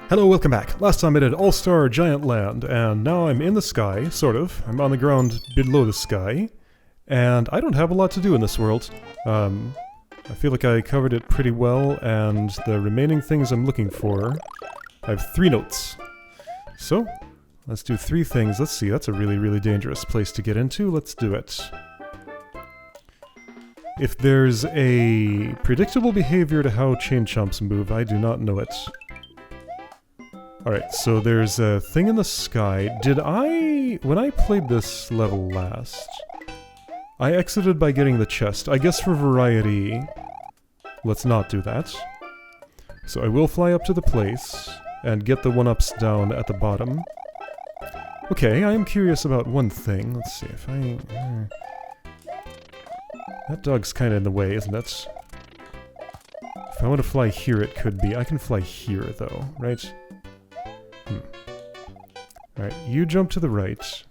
Hello, welcome back. Last time I did All-Star Giant Land, and now I'm in the sky, sort of. I'm on the ground below the sky, and I don't have a lot to do in this world. I feel like I covered it pretty well, and the remaining things I'm looking for, I have 3 notes. So, let's do 3 things. Let's see, that's a really, really dangerous place to get into. Let's do it. If there's a predictable behavior to how chain chomps move, I do not know it. Alright, so there's a thing in the sky. When I played this level last, I exited by getting the chest. I guess for variety, let's not do that. So I will fly up to the place and get the 1-ups down at the bottom. Okay, I am curious about one thing. Let's see if I... that dog's kind of in the way, isn't it? If I want to fly here, it could be. I can fly here, though, right? Alright, you jump to the right.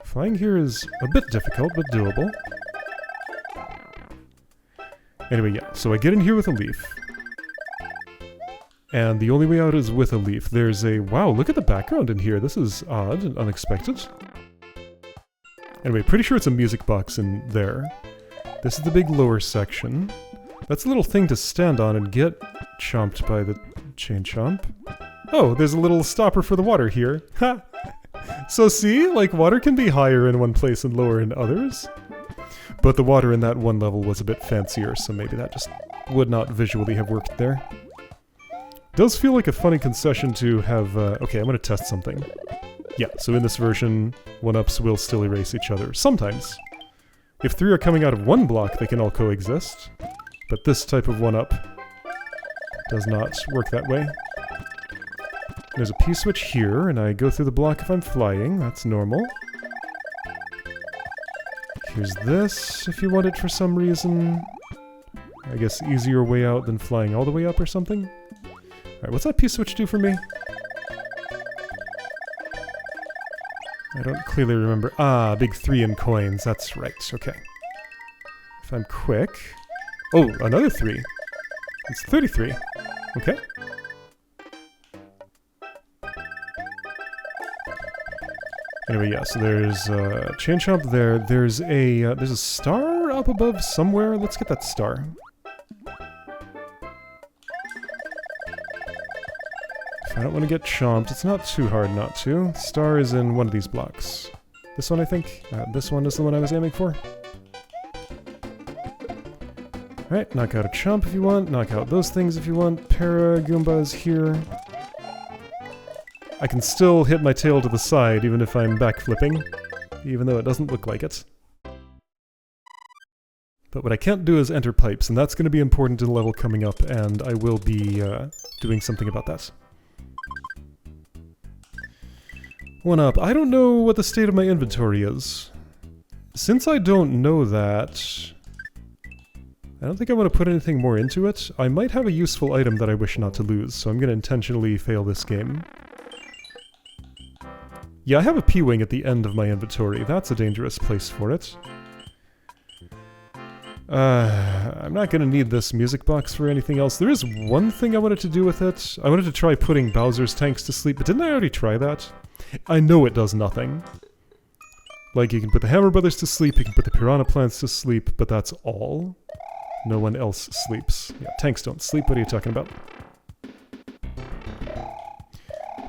Flying here is a bit difficult, but doable. Anyway, yeah, so I get in here with a leaf. And the only way out is with a leaf. There's a... wow, look at the background in here. This is odd and unexpected. Anyway, pretty sure it's a music box in there. This is the big lower section. That's a little thing to stand on and get chomped by the chain chomp. Oh, there's a little stopper for the water here. Ha! So see, like, water can be higher in one place and lower in others. But the water in that one level was a bit fancier, so maybe that just would not visually have worked there. Does feel like a funny concession to have... okay, I'm gonna test something. Yeah, so in this version, 1-ups will still erase each other. Sometimes. If 3 are coming out of one block, they can all coexist. But this type of 1-up does not work that way. There's a P-switch here, and I go through the block if I'm flying. That's normal. Here's this, if you want it for some reason. I guess easier way out than flying all the way up or something. Alright, what's that P-switch do for me? I don't clearly remember. Ah, big 3 in coins. That's right. Okay. If I'm quick... oh, another 3. It's 33. Okay. Anyway, yeah, so there's a chain chomp there. There's a star up above somewhere. Let's get that star. If I don't want to get chomped, it's not too hard not to. Star is in one of these blocks. This one, I think. This one is the one I was aiming for. Alright, knock out a chomp if you want, knock out those things if you want. Para-Goombas here. I can still hit my tail to the side even if I'm backflipping, even though it doesn't look like it. But what I can't do is enter pipes, and that's going to be important in the level coming up, and I will be doing something about that. 1-up. I don't know what the state of my inventory is. Since I don't know that... I don't think I want to put anything more into it. I might have a useful item that I wish not to lose, so I'm going to intentionally fail this game. Yeah, I have a P-wing at the end of my inventory. That's a dangerous place for it. I'm not going to need this music box for anything else. There is one thing I wanted to do with it. I wanted to try putting Bowser's tanks to sleep, but didn't I already try that? I know it does nothing. Like, you can put the Hammer Brothers to sleep, you can put the Piranha Plants to sleep, but that's all. No one else sleeps. Yeah, tanks don't sleep, what are you talking about?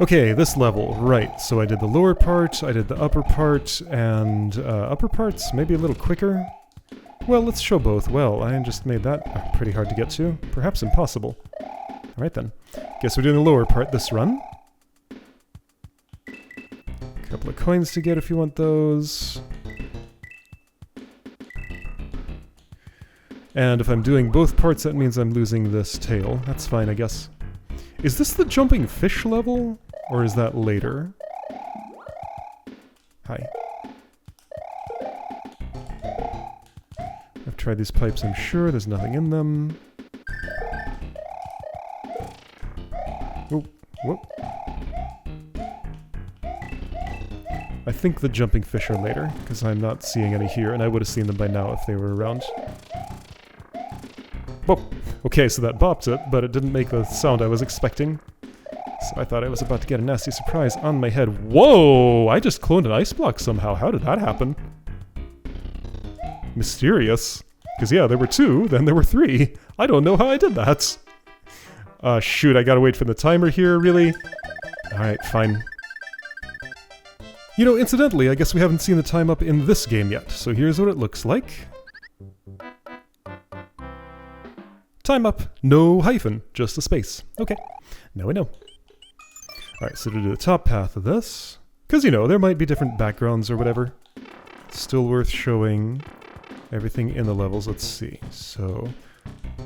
Okay, this level, right, so I did the lower part, I did the upper part, and upper part's maybe a little quicker. Well, let's show both. Well, I just made that pretty hard to get to. Perhaps impossible. Alright then. Guess we're doing the lower part this run. A couple of coins to get if you want those. And if I'm doing both parts, that means I'm losing this tail. That's fine, I guess. Is this the jumping fish level? Or is that later? Hi. I've tried these pipes, I'm sure. There's nothing in them. Oh, whoop. I think the jumping fish are later, because I'm not seeing any here, and I would have seen them by now if they were around. Whoa! Okay, so that bopped it, but it didn't make the sound I was expecting. So I thought I was about to get a nasty surprise on my head. Whoa! I just cloned an ice block somehow. How did that happen? Mysterious. Because yeah, there were 2, then there were 3. I don't know how I did that. Shoot, I gotta wait for the timer here, really? Alright, fine. You know, incidentally, I guess we haven't seen the time up in this game yet, so here's what it looks like. Time up. No hyphen, just a space. Okay, now we know. Alright, so to do the top path of this, because, you know, there might be different backgrounds or whatever. Still worth showing everything in the levels. Let's see. So,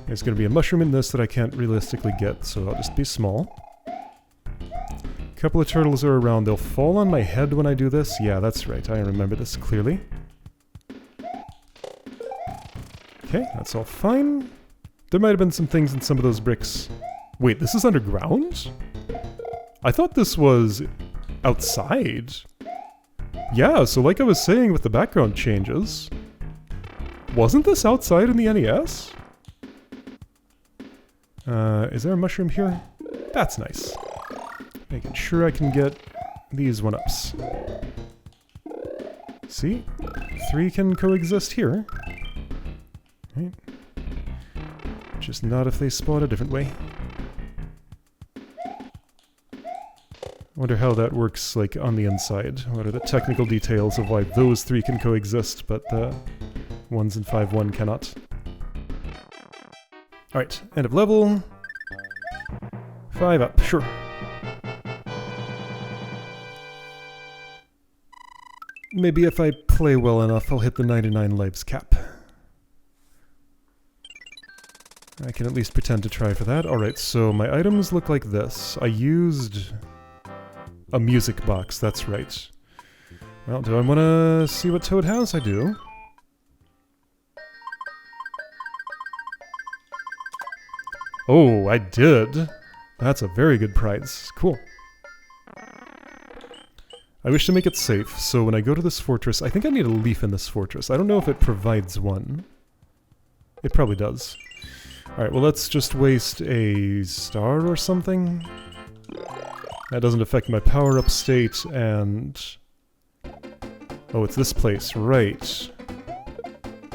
there's going to be a mushroom in this that I can't realistically get, so I'll just be small. A couple of turtles are around. They'll fall on my head when I do this. Yeah, that's right. I remember this clearly. Okay, that's all fine. There might have been some things in some of those bricks. Wait, this is underground? I thought this was outside. Yeah, so like I was saying with the background changes, wasn't this outside in the NES? Is there a mushroom here? That's nice. Making sure I can get these 1-ups. See? 3 can coexist here. Right. Just not if they spawn a different way. Wonder how that works, like, on the inside. What are the technical details of why those 3 can coexist, but the ones in 5-1 cannot? Alright, end of level. 5 up, sure. Maybe if I play well enough, I'll hit the 99 lives cap. I can at least pretend to try for that. Alright, so my items look like this. I used a music box, that's right. Well, do I want to see what Toad has? I do. Oh, I did. That's a very good prize. Cool. I wish to make it safe, so when I go to this fortress, I think I need a leaf in this fortress. I don't know if it provides one. It probably does. Alright, well let's just waste a star or something. That doesn't affect my power-up state, and... oh, it's this place, right.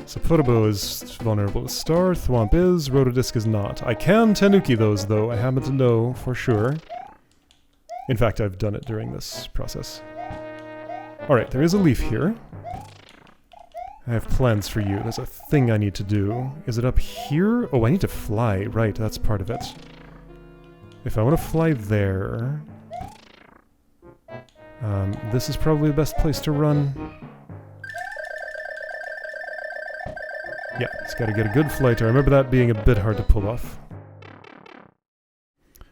So Potabo is vulnerable to star, Thwomp is, Rotodisc is not. I can Tanuki those, though, I happen to know for sure. In fact, I've done it during this process. Alright, there is a leaf here. I have plans for you. There's a thing I need to do. Is it up here? Oh, I need to fly. Right, that's part of it. If I want to fly there... this is probably the best place to run. Yeah, it's got to get a good flight. I remember that being a bit hard to pull off.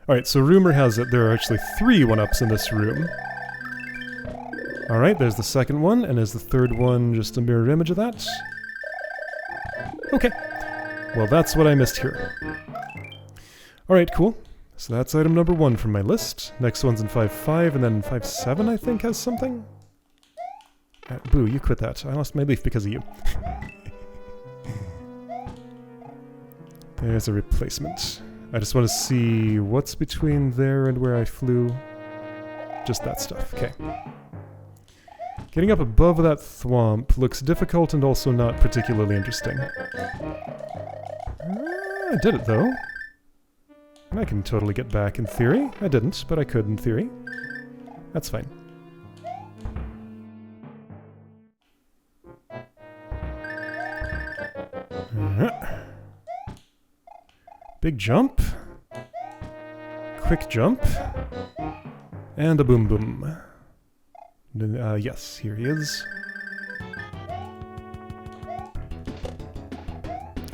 Alright, so rumor has it there are actually 3 1-ups in this room. Alright, there's the second one, and is the third one just a mirror image of that? Okay. Well, that's what I missed here. Alright, cool. So that's item number 1 from my list. Next one's in 5.5, and then 5.7 I think has something? Boo, you quit that. I lost my leaf because of you. There's a replacement. I just want to see what's between there and where I flew. Just that stuff, okay. Getting up above that thwomp looks difficult and also not particularly interesting. I did it though. And I can totally get back in theory. I didn't, but I could in theory. That's fine. Big jump. Quick jump. And a boom boom. Yes, here he is.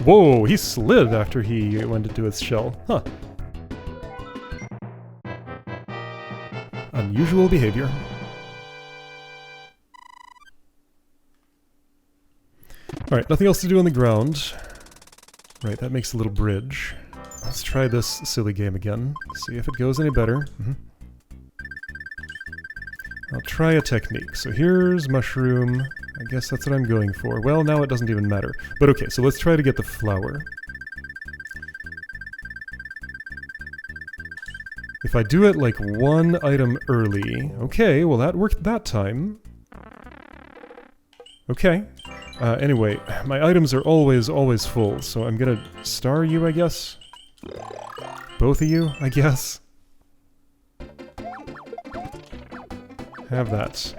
Whoa, he slid after he went into his shell. Huh. Unusual behavior. Alright, nothing else to do on the ground. Right, that makes a little bridge. Let's try this silly game again. See if it goes any better. I'll try a technique. So here's mushroom. I guess that's what I'm going for. Well, now it doesn't even matter. But okay, so let's try to get the flower. If I do it like one item early... Okay, well that worked that time. Okay. Anyway, my items are always full, so I'm gonna star you, I guess? Both of you, I guess? Have that.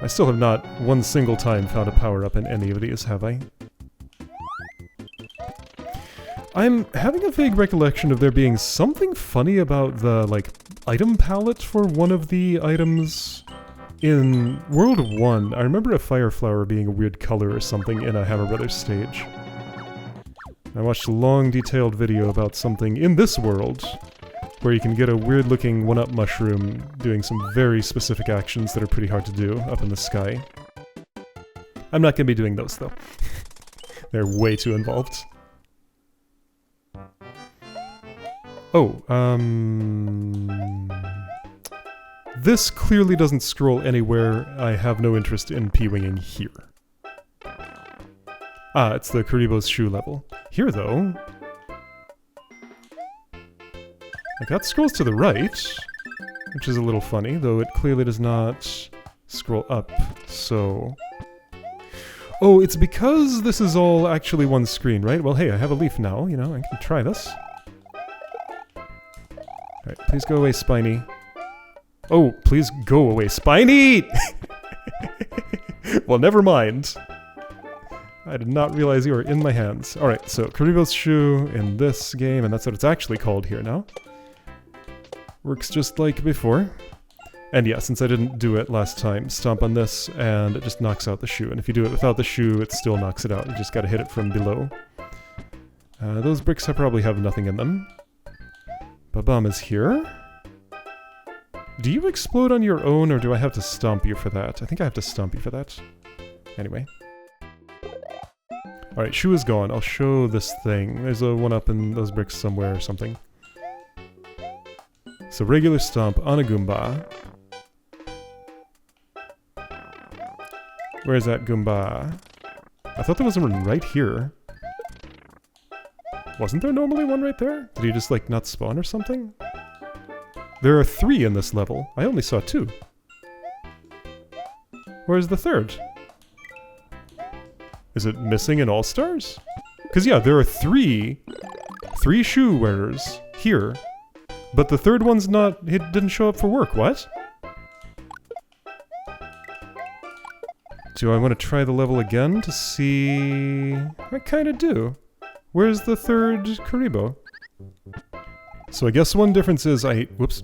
I still have not one single time found a power-up in any of these, have I? I'm having a vague recollection of there being something funny about the, like, item palette for one of the items in World 1. I remember a fire flower being a weird color or something in a Hammer Brothers stage. I watched a long, detailed video about something in this world where you can get a weird-looking one-up mushroom doing some very specific actions that are pretty hard to do up in the sky. I'm not going to be doing those, though. They're way too involved. Oh, this clearly doesn't scroll anywhere. I have no interest in P-winging here. Ah, it's the Karibo's shoe level. Here, though... like, that scrolls to the right, which is a little funny, though it clearly does not scroll up, so... Oh, it's because this is all actually one screen, right? Well, hey, I have a leaf now, you know, I can try this. Alright, please go away, Spiny. Oh, please go away, Spiny! Well, never mind. I did not realize you were in my hands. Alright, so Karibo's shoe in this game, and that's what it's actually called here now. Works just like before. And yeah, since I didn't do it last time, stomp on this, and it just knocks out the shoe. And if you do it without the shoe, it still knocks it out. You just gotta hit it from below. Those bricks I probably have nothing in them. Babam is here. Do you explode on your own, or do I have to stomp you for that? I think I have to stomp you for that. Anyway. Alright, shoe is gone. I'll show this thing. There's a one-up in those bricks somewhere or something. So regular stomp on a Goomba. Where's that Goomba? I thought there was one right here. Wasn't there normally one right there? Did he just, like, not spawn or something? There are 3 in this level. I only saw 2. Where's the third? Is it missing in All-Stars? Because, yeah, there are 3 shoe wearers here. But the third one's not... it didn't show up for work, what? Do I want to try the level again to see... I kinda do. Where's the third Karibo? So I guess one difference is whoops.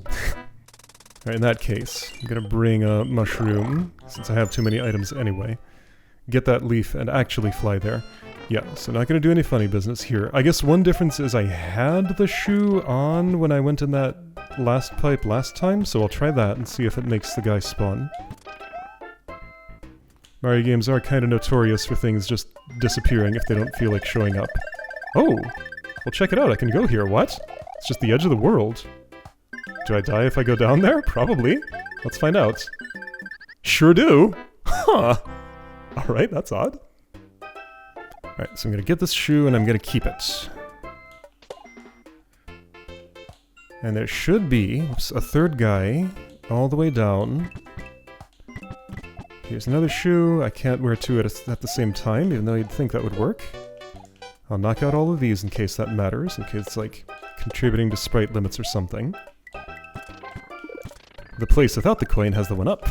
Alright, in that case, I'm gonna bring a mushroom, since I have too many items anyway. Get that leaf and actually fly there. Yeah, so not gonna do any funny business here. I guess one difference is I had the shoe on when I went in that last pipe last time, so I'll try that and see if it makes the guy spawn. Mario games are kinda notorious for things just disappearing if they don't feel like showing up. Oh! Well, check it out, I can go here, what? It's just the edge of the world. Do I die if I go down there? Probably. Let's find out. Sure do! Huh! Alright, that's odd. Alright, so I'm gonna get this shoe and I'm gonna keep it. And there should be a third guy all the way down. Here's another shoe. I can't wear 2 at the same time, even though you'd think that would work. I'll knock out all of these in case that matters, in case it's like contributing to sprite limits or something. The place without the coin has the one up.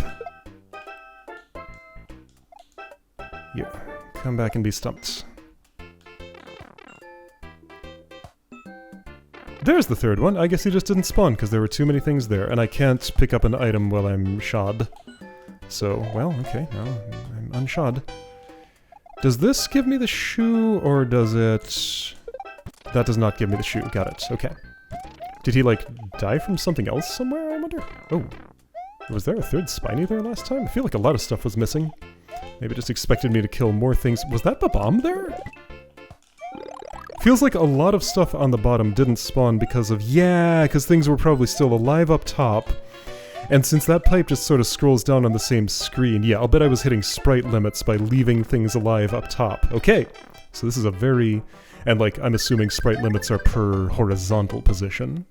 Yeah, come back and be stumped. There's the third one. I guess he just didn't spawn because there were too many things there, and I can't pick up an item while I'm shod. So, well, okay, well, I'm unshod. Does this give me the shoe, or does it... That does not give me the shoe. Got it. Okay. Did he, like, die from something else somewhere, I wonder? Oh. Was there a third Spiny there last time? I feel like a lot of stuff was missing. Maybe it just expected me to kill more things. Was that the bomb there? Feels like a lot of stuff on the bottom didn't spawn because of... Yeah, because things were probably still alive up top. And since that pipe just sort of scrolls down on the same screen, yeah, I'll bet I was hitting sprite limits by leaving things alive up top. Okay, so this is a very And, like, I'm assuming sprite limits are per horizontal position.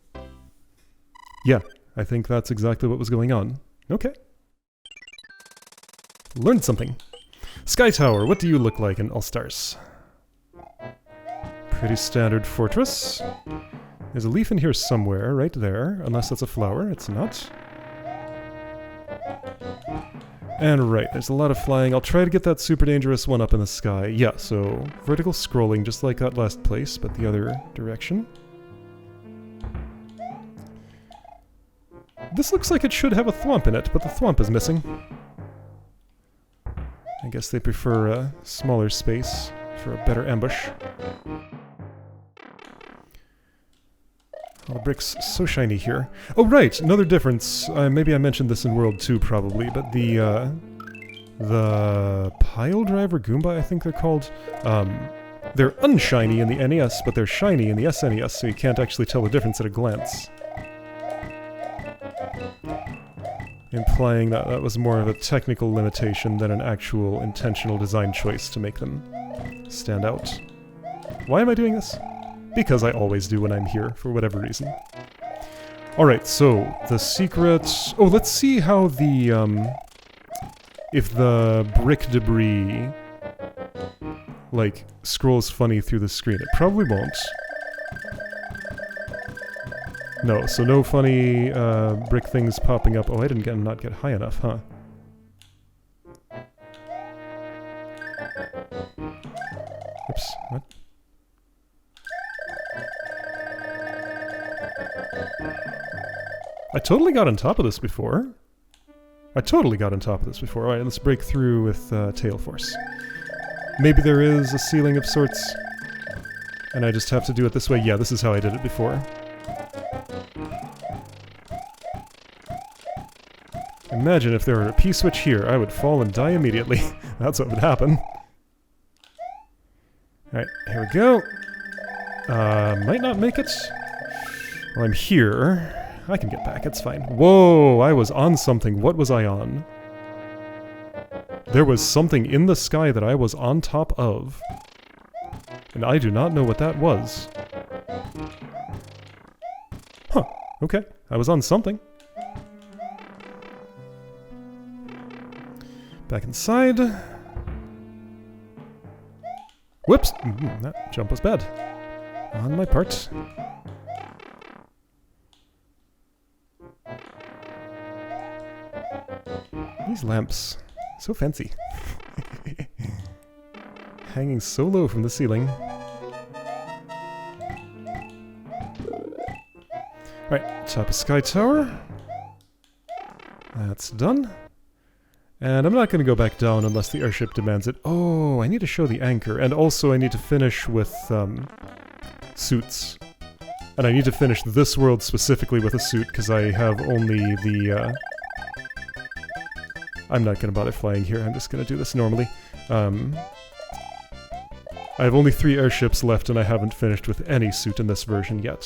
Yeah, I think that's exactly what was going on. Okay. Learned something. Sky Tower, what do you look like in All-Stars? Pretty standard fortress. There's a leaf in here somewhere, right there. Unless that's a flower, it's not. And right, there's a lot of flying. I'll try to get that super dangerous one up in the sky. Yeah, so vertical scrolling, just like that last place, but the other direction. This looks like it should have a thwomp in it, but the thwomp is missing. I guess they prefer a smaller space for a better ambush. Oh, the brick's so shiny here. Oh, right! Another difference. Maybe I mentioned this in World 2, probably, but the pile driver Goomba, I think they're called, they're unshiny in the NES, but they're shiny in the SNES, so you can't actually tell the difference at a glance. Implying that that was more of a technical limitation than an actual intentional design choice to make them stand out. Why am I doing this? Because I always do when I'm here, for whatever reason. Alright, so, the secret... Oh, let's see how the, if the brick debris, like, scrolls funny through the screen. It probably won't. No, so no funny, brick things popping up. Oh, I didn't not get high enough, huh? Oops, what? I totally got on top of this before. Alright, let's break through with tail force. Maybe there is a ceiling of sorts, and I just have to do it this way. Yeah, this is how I did it before. Imagine if there were a P-switch here, I would fall and die immediately. That's what would happen. Alright, here we go. Might not make it. Well, I'm here. I can get back, it's fine. Whoa, I was on something. What was I on? There was something in the sky that I was on top of. And I do not know what that was. Huh, okay. I was on something. Back inside. Whoops! That jump was bad. On my part. These lamps, so fancy. Hanging so low from the ceiling. Right, top of Sky Tower. That's done. And I'm not going to go back down unless the airship demands it. Oh, I need to show the anchor. And also I need to finish with suits. And I need to finish this world specifically with a suit, because I have only the... I'm not going to bother flying here, I'm just going to do this normally. I have only 3 airships left and I haven't finished with any suit in this version yet.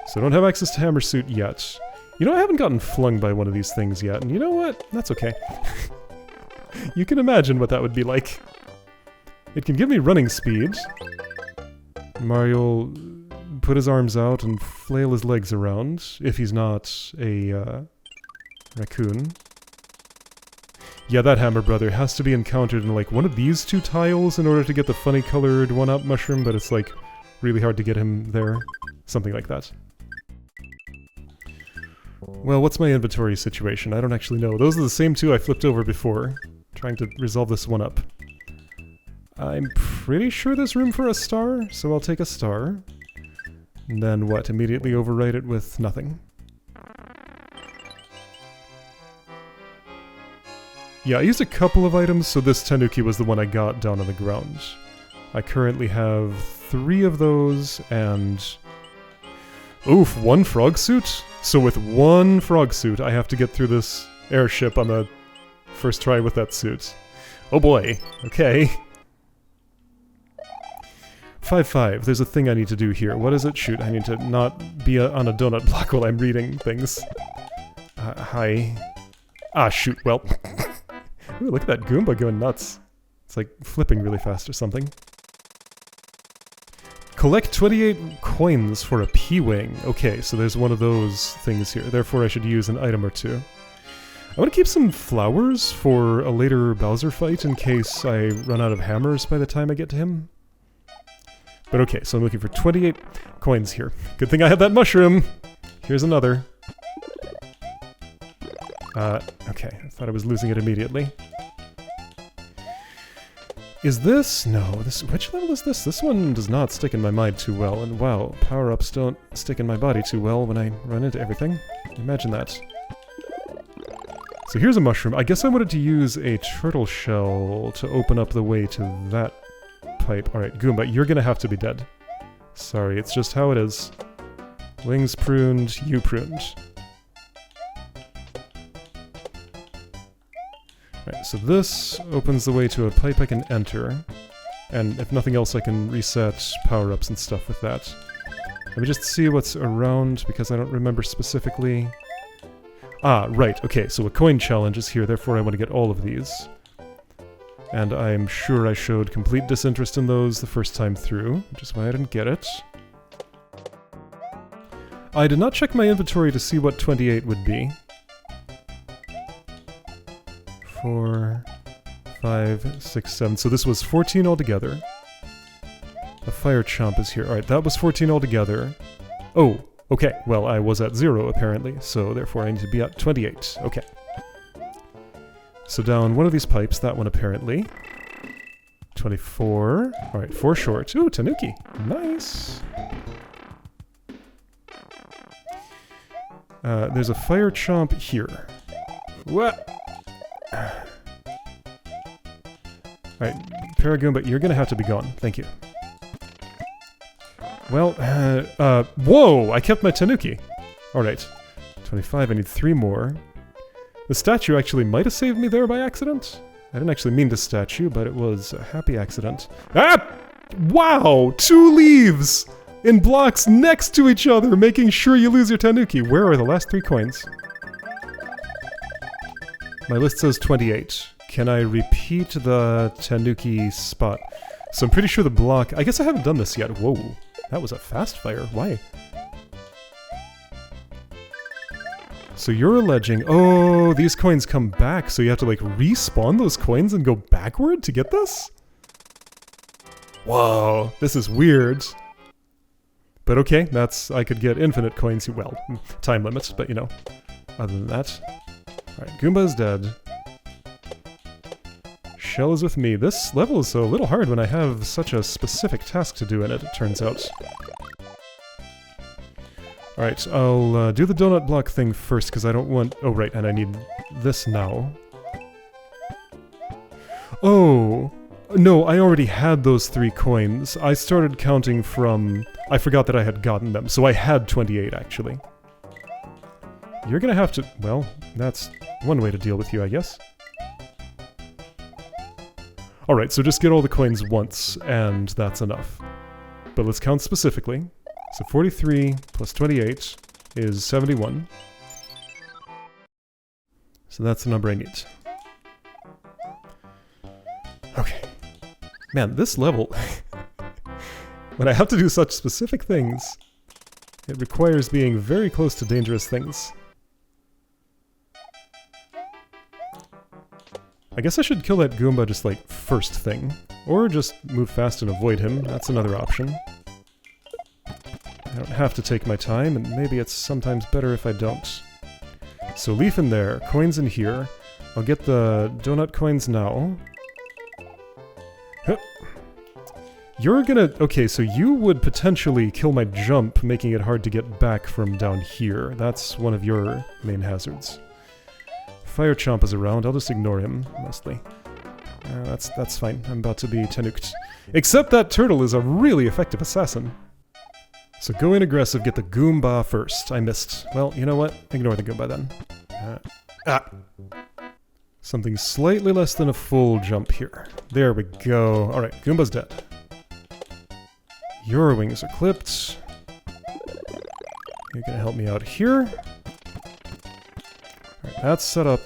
So I don't have access to hammer suit yet. You know, I haven't gotten flung by one of these things yet, and you know what? That's okay. You can imagine what that would be like. It can give me running speed. Mario will put his arms out and flail his legs around, if he's not a, raccoon. Yeah, that Hammer Brother has to be encountered in like one of these 2 tiles in order to get the funny colored 1-up mushroom, but it's like really hard to get him there. Something like that. Well, what's my inventory situation? I don't actually know. Those are the same 2 I flipped over before, trying to resolve this 1-up. I'm pretty sure there's room for a star, so I'll take a star. And then what? Immediately overwrite it with nothing. Yeah, I used a couple of items, so this Tanuki was the one I got down on the ground. I currently have 3 of those, and... Oof, 1 frog suit? So with 1 frog suit, I have to get through this airship on the first try with that suit. Oh boy, okay. 5-5, there's a thing I need to do here. What is it? Shoot, I need to not be on a donut block while I'm reading things. Hi. Ah, shoot, well... Ooh, look at that Goomba going nuts. It's like flipping really fast or something. Collect 28 coins for a P-Wing. Okay, so there's one of those things here. Therefore, I should use an item or two. I want to keep some flowers for a later Bowser fight in case I run out of hammers by the time I get to him. But okay, so I'm looking for 28 coins here. Good thing I had that mushroom! Here's another. Okay, I thought I was losing it immediately. Is this? No, this. Which level is this? This one does not stick in my mind too well, and wow, power-ups don't stick in my body too well when I run into everything. Imagine that. So here's a mushroom. I guess I wanted to use a turtle shell to open up the way to that pipe. Alright, Goomba, you're gonna have to be dead. Sorry, it's just how it is. Wings pruned, you pruned. Alright, so this opens the way to a pipe I can enter. And if nothing else, I can reset power-ups and stuff with that. Let me just see what's around, because I don't remember specifically. Ah, right, okay, so a coin challenge is here, therefore I want to get all of these. And I'm sure I showed complete disinterest in those the first time through, which is why I didn't get it. I did not check my inventory to see what 28 would be. 4, 5, 6, 7. So this was 14 altogether. The fire chomp is here. Alright, that was 14 altogether. Oh, okay. Well, I was at 0 apparently, so therefore I need to be at 28. Okay. So down one of these pipes, that one apparently. 24. Alright, 4 short. Ooh, Tanuki. Nice. There's a fire chomp here. What? Alright, Paragoomba, you're gonna have to be gone. Thank you. Well, whoa! I kept my Tanuki! Alright. 25, I need 3 more. The statue actually might have saved me there by accident. I didn't actually mean to statue, but it was a happy accident. Ah! Wow! 2 leaves! In blocks next to each other, making sure you lose your Tanuki. Where are the last 3 coins? My list says 28. Can I repeat the Tanuki spot? So I'm pretty sure the block... I guess I haven't done this yet. Whoa. That was a fast fire. Why? So you're alleging... Oh, these coins come back, so you have to, like, respawn those coins and go backward to get this? Whoa. This is weird. But okay, that's... I could get infinite coins. Well, time limits, but you know. Other than that... Alright, Goomba's dead. Shell is with me. This level is a little hard when I have such a specific task to do in it, it turns out. Alright, I'll do the donut block thing first, because I don't want... Oh, right, and I need this now. Oh! No, I already had those 3 coins. I started counting from... I forgot that I had gotten them, so I had 28, actually. You're gonna have to... Well, that's one way to deal with you, I guess. Alright, so just get all the coins once, and that's enough. But let's count specifically. So 43 plus 28 is 71. So that's the number I need. Okay. Man, this level... when I have to do such specific things, it requires being very close to dangerous things. I guess I should kill that Goomba just, like, first thing. Or just move fast and avoid him. That's another option. I don't have to take my time, and maybe it's sometimes better if I don't. So leaf in there, coins in here. I'll get the donut coins now. Hup. You're gonna... Okay, so you would potentially kill my jump, making it hard to get back from down here. That's one of your main hazards. Fire Chomp is around, I'll just ignore him, mostly. That's fine, I'm about to be Tanuked. Except that turtle is a really effective assassin. So go in aggressive, get the Goomba first. I missed. Well, you know what? Ignore the Goomba then. Something slightly less than a full jump here. There we go. Alright, Goomba's dead. Your wings are clipped. You're gonna help me out here. Alright, that's set up.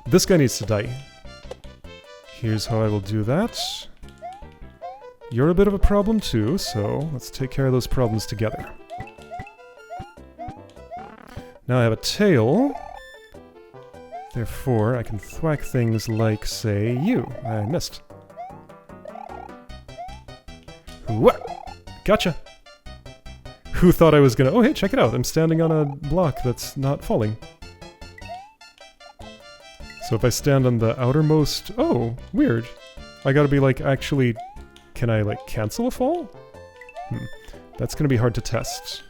This guy needs to die. Here's how I will do that. You're a bit of a problem too, so let's take care of those problems together. Now I have a tail. Therefore, I can thwack things like, say, you. I missed. What? Gotcha! Who thought I was gonna... Oh, hey, check it out. I'm standing on a block that's not falling. So if I stand on the outermost... Oh, weird. I gotta be like, actually... Can I, like, cancel a fall? That's gonna be hard to test.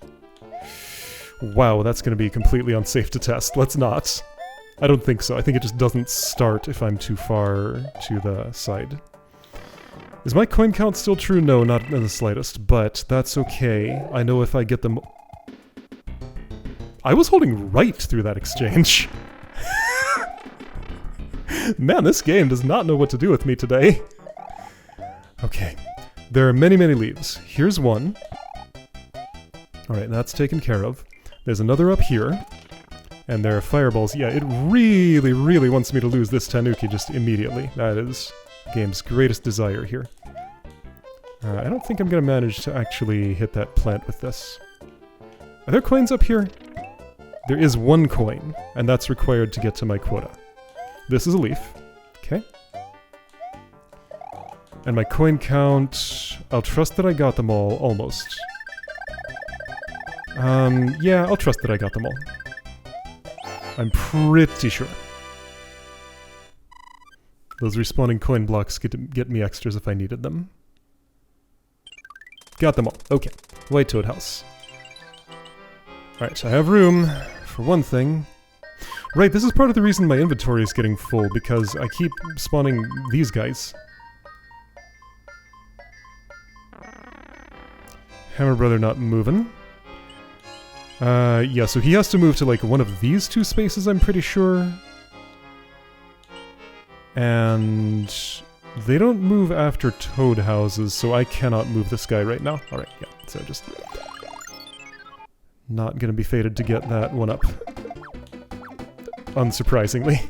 Wow, that's gonna be completely unsafe to test. Let's not. I don't think so. I think it just doesn't start if I'm too far to the side. Is my coin count still true? No, not in the slightest, but that's okay. I know if I get them... I was holding right through that exchange. Man, this game does not know what to do with me today. Okay. There are many, many leaves. Here's one. Alright, that's taken care of. There's another up here. And there are fireballs. Yeah, it really, really wants me to lose this Tanuki just immediately. That is the game's greatest desire here. I don't think I'm going to manage to actually hit that plant with this. Are there coins up here? There is one coin, and that's required to get to my quota. This is a leaf. Okay. And my coin count... I'll trust that I got them all, almost. Yeah, I'll trust that I got them all. I'm pretty sure. Those respawning coin blocks get me extras if I needed them. Got them all. Okay. White Toad House. Alright, I have room for one thing. Right, this is part of the reason my inventory is getting full, because I keep spawning these guys. Hammer Brother not moving. Yeah, so he has to move to, like, one of these two spaces, I'm pretty sure. And... they don't move after toad houses, so I cannot move this guy right now. Alright, yeah, so just... not gonna be fated to get that one up. Unsurprisingly.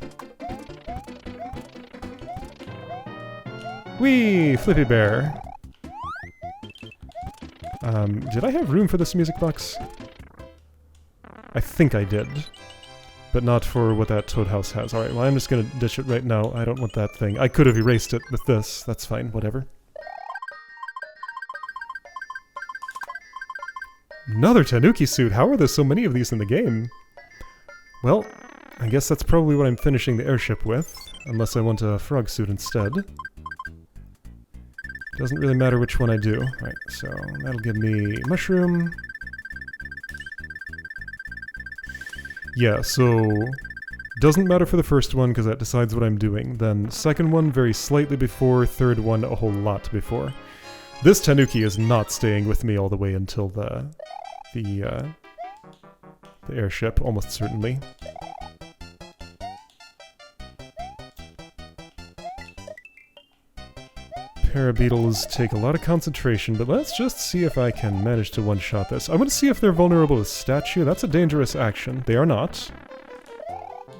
Whee! Flippy Bear! Did I have room for this music box? I think I did. But not for what that toad house has. Alright, well I'm just gonna ditch it right now. I don't want that thing. I could have erased it with this. That's fine, whatever. Another Tanuki suit! How are there so many of these in the game? Well, I guess that's probably what I'm finishing the airship with. Unless I want a frog suit instead. Doesn't really matter which one I do. Alright, so that'll give me mushroom. Yeah, so... doesn't matter for the first one, because that decides what I'm doing. Then second one, very slightly before. Third one, a whole lot before. This Tanuki is not staying with me all the way until the airship, almost certainly. Parabeetles take a lot of concentration, but let's just see if I can manage to one-shot this. I want to see if they're vulnerable to statue. That's a dangerous action. They are not.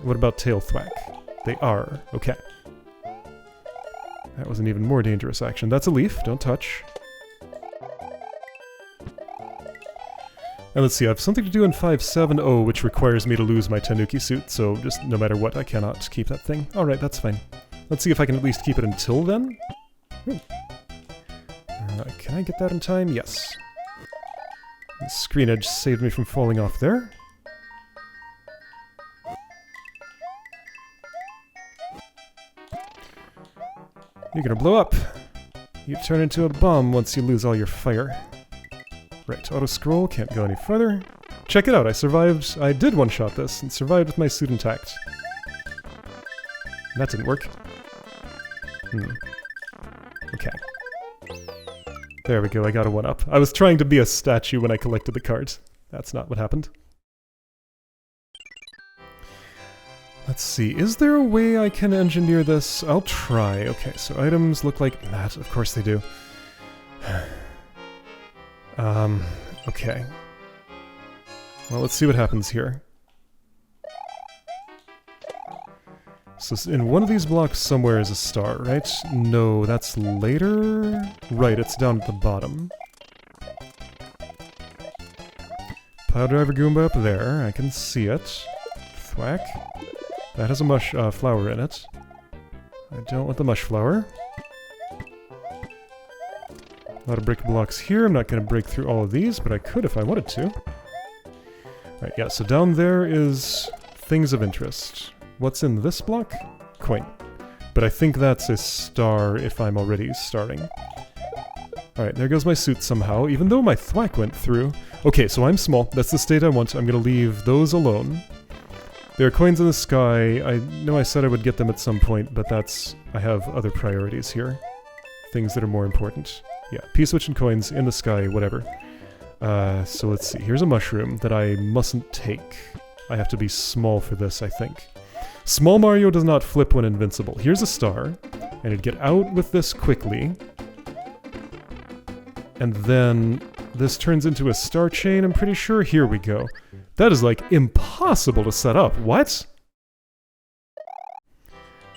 What about tail thwack? They are. Okay. That was an even more dangerous action. That's a leaf. Don't touch. And let's see, I have something to do in 570, which requires me to lose my Tanuki suit, so just no matter what, I cannot keep that thing. Alright, that's fine. Let's see if I can at least keep it until then. Can I get that in time? Yes. The screen edge saved me from falling off there. You're gonna blow up. You turn into a bomb once you lose all your fire. Right, auto-scroll, can't go any further. Check it out, I survived. I did one-shot this and survived with my suit intact. That didn't work. Okay. There we go, I got a 1-up. I was trying to be a statue when I collected the cards. That's not what happened. Let's see, is there a way I can engineer this? I'll try. Okay, so items look like that. Of course they do. Okay. Well, let's see what happens here. So in one of these blocks somewhere is a star, right? No, that's later? Right, it's down at the bottom. Pile driver Goomba up there, I can see it. Thwack. That has a mush flower in it. I don't want the mush flower. A lot of brick blocks here. I'm not going to break through all of these, but I could if I wanted to. Alright, yeah, so down there is things of interest. What's in this block? Coin. But I think that's a star if I'm already starting. Alright, there goes my suit somehow, even though my thwack went through. Okay, so I'm small. That's the state I want. I'm going to leave those alone. There are coins in the sky. I know I said I would get them at some point, but that's... I have other priorities here. Things that are more important. Yeah, P-switch and coins in the sky, whatever. So let's see. Here's a mushroom that I mustn't take. I have to be small for this, I think. Small Mario does not flip when invincible. Here's a star, and it'd get out with this quickly. And then this turns into a star chain, I'm pretty sure. Here we go. That is, like, impossible to set up. What?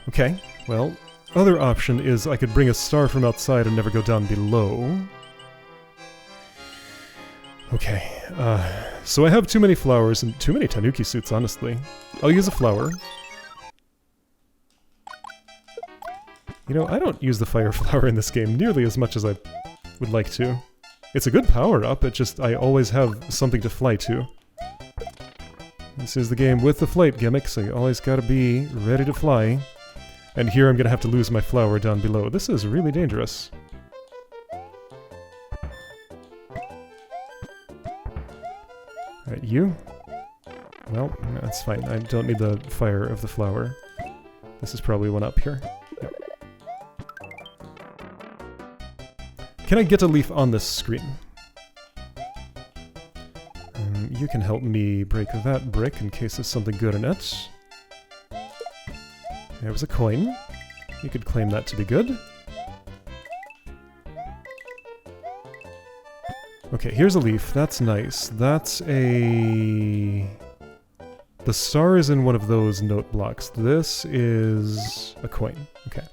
Okay, well, other option is I could bring a star from outside and never go down below. Okay, so I have too many flowers and too many Tanuki suits, honestly. I'll use a flower. You know, I don't use the fire flower in this game nearly as much as I would like to. It's a good power-up, it just I always have something to fly to. This is the game with the flight gimmick, so you always gotta be ready to fly. And here I'm gonna have to lose my flower down below. This is really dangerous. Alright, you? Well, that's fine. I don't need the fire of the flower. This is probably one up here. Yep. Can I get a leaf on this screen? You can help me break that brick in case there's something good in it. There was a coin. You could claim that to be good. Okay, here's a leaf. That's nice. That's a... The star is in one of those note blocks. This is a coin. Okay.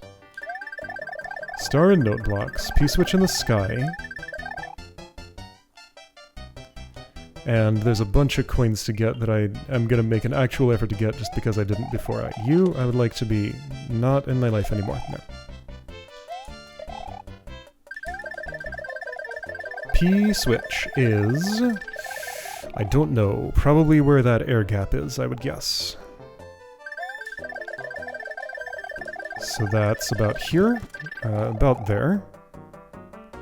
Star and note blocks. P-switch in the sky. And there's a bunch of coins to get that I am going to make an actual effort to get just because I didn't before. You, I would like to be not in my life anymore. No. P-switch is... I don't know. Probably where that air gap is, I would guess. So that's about here. About there.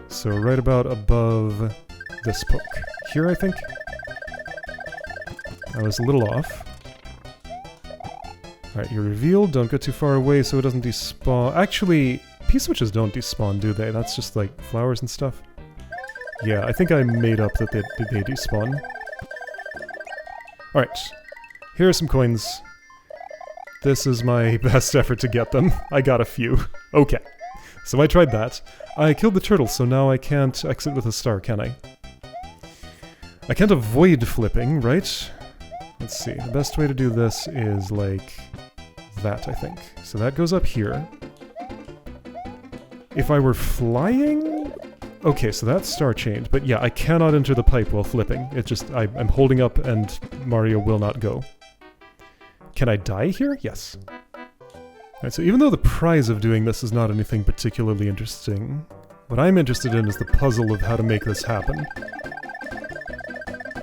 So right about above this poke. Here, I think? I was a little off. Alright, you're revealed. Don't go too far away so it doesn't despawn. Actually, P-switches don't despawn, do they? That's just like flowers and stuff. Yeah, I think I made up that they despawn. Alright, here are some coins. This is my best effort to get them. I got a few. Okay, so I tried that. I killed the turtle, so now I can't exit with a star, can I? I can't avoid flipping, right? Let's see, the best way to do this is like that, I think. So that goes up here. If I were flying... Okay, so that's star chained, but yeah, I cannot enter the pipe while flipping. It just, I'm holding up and Mario will not go. Can I die here? Yes. Alright, so even though the prize of doing this is not anything particularly interesting, what I'm interested in is the puzzle of how to make this happen.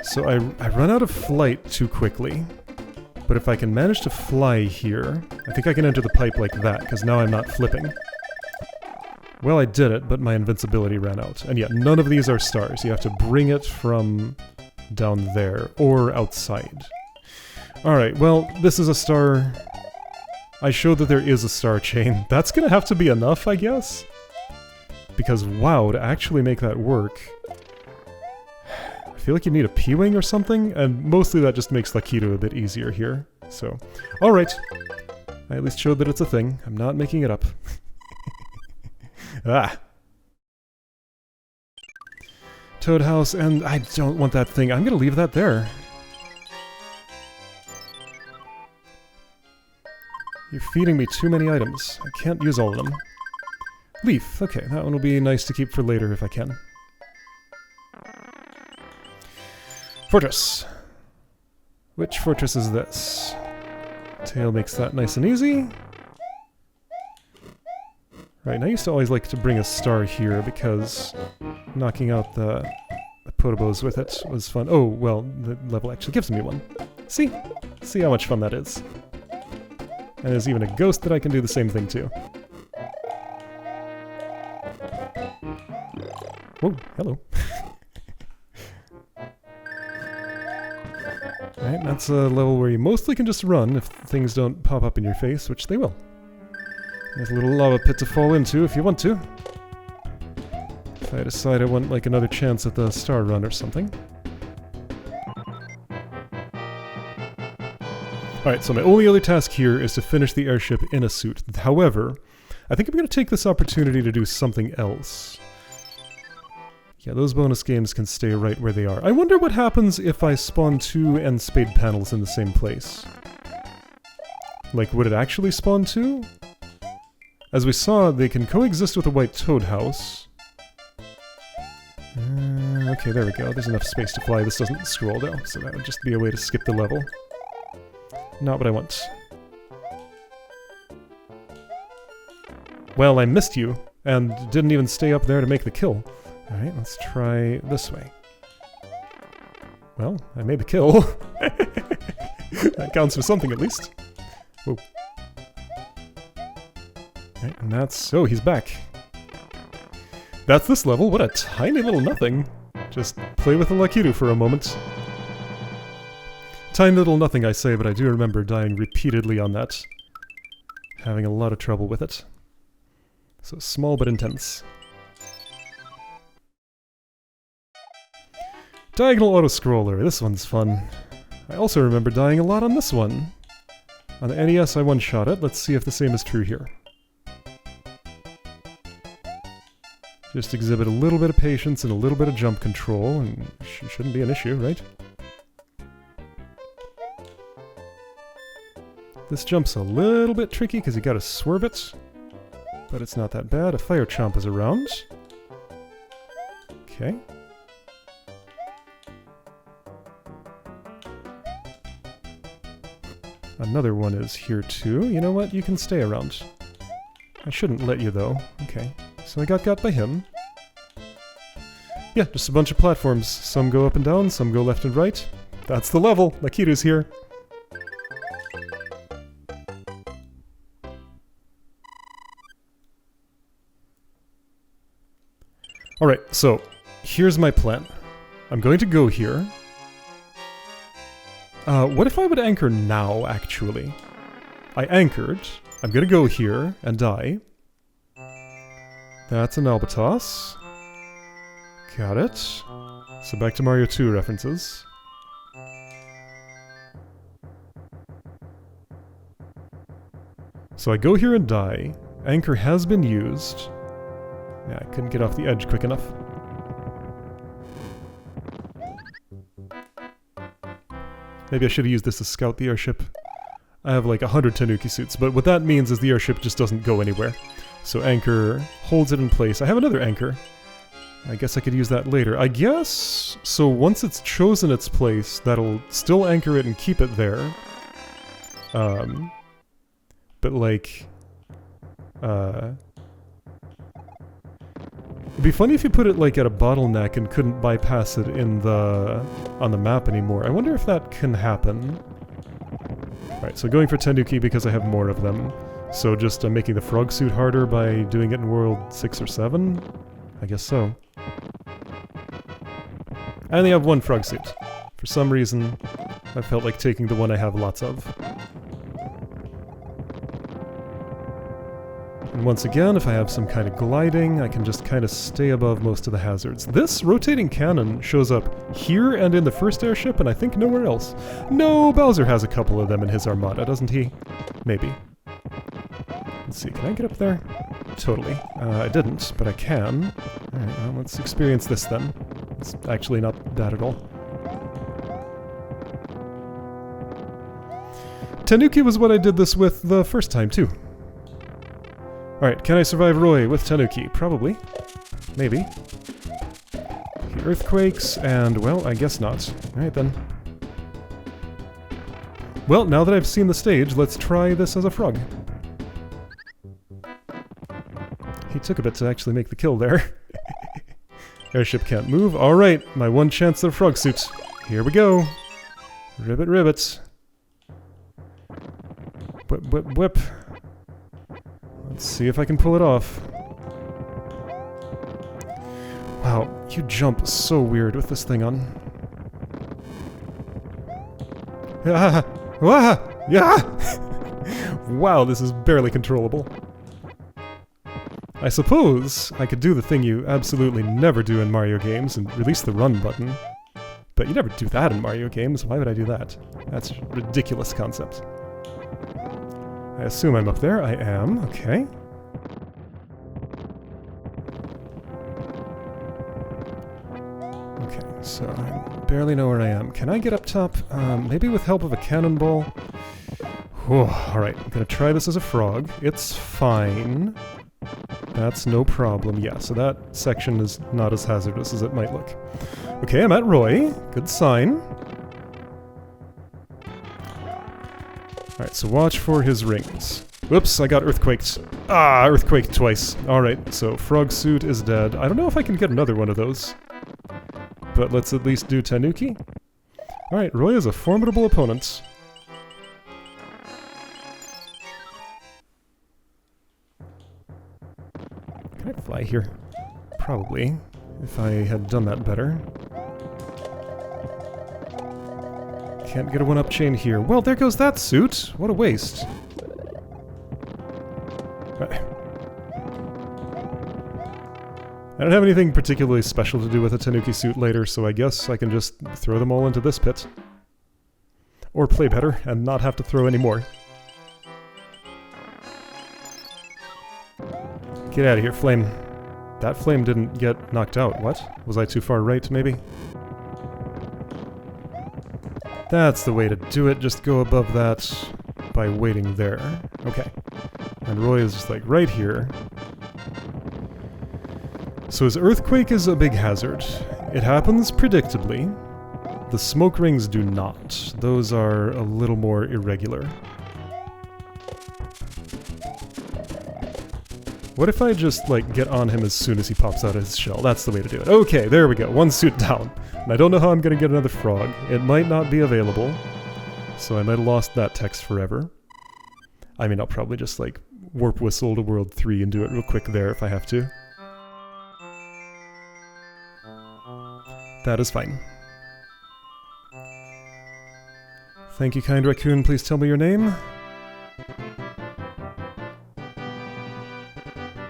So I run out of flight too quickly, but if I can manage to fly here, I think I can enter the pipe like that, because now I'm not flipping. Well, I did it, but my invincibility ran out. And yeah, none of these are stars. You have to bring it from down there, or outside. Alright, well, this is a star. I showed that there is a star chain. That's gonna have to be enough, I guess? Because, wow, to actually make that work... I feel like you need a P-wing or something, and mostly that just makes Lakitu a bit easier here. So, alright. I at least showed that it's a thing. I'm not making it up. Ah! Toad House, and I don't want that thing. I'm gonna leave that there. You're feeding me too many items. I can't use all of them. Leaf. Okay, that one will be nice to keep for later if I can. Fortress. Which fortress is this? Tail makes that nice and easy. Right, and I used to always like to bring a star here because knocking out the potobos with it was fun. Oh, well, the level actually gives me one. See? See how much fun that is. And there's even a ghost that I can do the same thing to. Whoa, hello. Alright, that's a level where you mostly can just run if things don't pop up in your face, which they will. There's a little lava pit to fall into if you want to. If I decide I want like another chance at the star run or something. Alright, so my only other task here is to finish the airship in a suit. However, I think I'm going to take this opportunity to do something else. Yeah, those bonus games can stay right where they are. I wonder what happens if I spawn 2 end spade panels in the same place. Like, would it actually spawn 2? As we saw, they can coexist with a white toad house. Okay, there we go. There's enough space to fly. This doesn't scroll though, so that would just be a way to skip the level. Not what I want. Well, I missed you, and didn't even stay up there to make the kill. Alright, let's try this way. Well, I made the kill. That counts for something at least. Whoa. Alright, and that's... oh, he's back. That's this level. What a tiny little nothing. Just play with the Lakitu for a moment. Tiny little nothing, I say, but I do remember dying repeatedly on that. Having a lot of trouble with it. So small but intense. Diagonal auto-scroller. This one's fun. I also remember dying a lot on this one. On the NES I one-shot it. Let's see if the same is true here. Just exhibit a little bit of patience and a little bit of jump control, and shouldn't be an issue, right? This jump's a little bit tricky because you gotta swerve it, but it's not that bad. A fire chomp is around. Okay. Another one is here too. You know what? You can stay around. I shouldn't let you though. Okay. So I got by him. Yeah, just a bunch of platforms. Some go up and down, some go left and right. That's the level! Lakitu's here! Alright, so here's my plan. I'm going to go here. What if I would anchor now, actually? I anchored. I'm gonna go here and die. That's an albatross. Got it. So back to Mario 2 references. So I go here and die. Anchor has been used. Yeah, I couldn't get off the edge quick enough. Maybe I should have used this to scout the airship. I have like 100 Tanuki suits, but what that means is the airship just doesn't go anywhere. So anchor holds it in place. I have another anchor. I guess I could use that later. I guess... so once it's chosen its place, that'll still anchor it and keep it there. But like... it'd be funny if you put it like at a bottleneck and couldn't bypass it in the... on the map anymore. I wonder if that can happen. Right, so going for Tanuki because I have more of them. So just making the frog suit harder by doing it in World 6 or 7? I guess so. I only have one frog suit. For some reason, I felt like taking the one I have lots of. And once again, if I have some kind of gliding, I can just kind of stay above most of the hazards. This rotating cannon shows up here and in the first airship, and I think nowhere else. No, Bowser has a couple of them in his armada, doesn't he? Maybe. Let's see, can I get up there? Totally. I didn't, but I can. Alright, well, let's experience this then. It's actually not bad at all. Tanuki was what I did this with the first time, too. Alright, can I survive Roy with Tanuki? Probably. Maybe. The earthquakes, and, well, I guess not. Alright then. Well, now that I've seen the stage, let's try this as a frog. He took a bit to actually make the kill there. Airship can't move. Alright, my one chance at a frog suit. Here we go. Ribbit, ribbit. Whip, whip, whip. Let's see if I can pull it off. Wow, you jump so weird with this thing on. Ah, ah, yeah! Wow, this is barely controllable. I suppose I could do the thing you absolutely never do in Mario games and release the run button. But you never do that in Mario games. Why would I do that? That's a ridiculous concept. I assume I'm up there. I am. Okay. Okay, so I barely know where I am. Can I get up top? Maybe with help of a cannonball? Alright, I'm gonna try this as a frog. It's fine. That's no problem. Yeah, so that section is not as hazardous as it might look. Okay, I'm at Roy. Good sign. Alright, so watch for his rings. Whoops, I got earthquaked. Ah, earthquaked twice. Alright, so frog suit is dead. I don't know if I can get another one of those. But let's at least do Tanuki. Alright, Roy is a formidable opponent. Can I fly here? Probably, if I had done that better. Can't get a one-up chain here. Well, there goes that suit! What a waste. I don't have anything particularly special to do with a Tanuki suit later, so I guess I can just throw them all into this pit. Or play better, and not have to throw any more. Get out of here, flame. That flame didn't get knocked out. What? Was I too far right, maybe? That's the way to do it. Just go above that by waiting there. Okay. And Roy is just like right here. So his earthquake is a big hazard. It happens predictably. The smoke rings do not. Those are a little more irregular. What if I just, like, get on him as soon as he pops out of his shell? That's the way to do it. Okay, there we go. One suit down. And I don't know how I'm gonna get another frog. It might not be available. So I might have lost that text forever. I mean, I'll probably just, like, warp whistle to World 3 and do it real quick there if I have to. That is fine. Thank you, kind raccoon. Please tell me your name.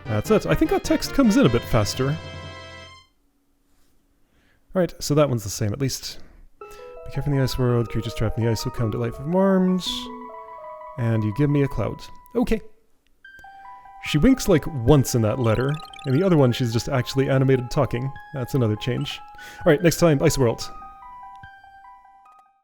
That's it. I think that text comes in a bit faster. Alright, so that one's the same, at least. Be careful in the ice world. Creatures trapped in the ice will come to life from arms. And you give me a cloud. Okay. She winks like once in that letter, and the other one she's just actually animated talking. That's another change. Alright, next time, Ice World.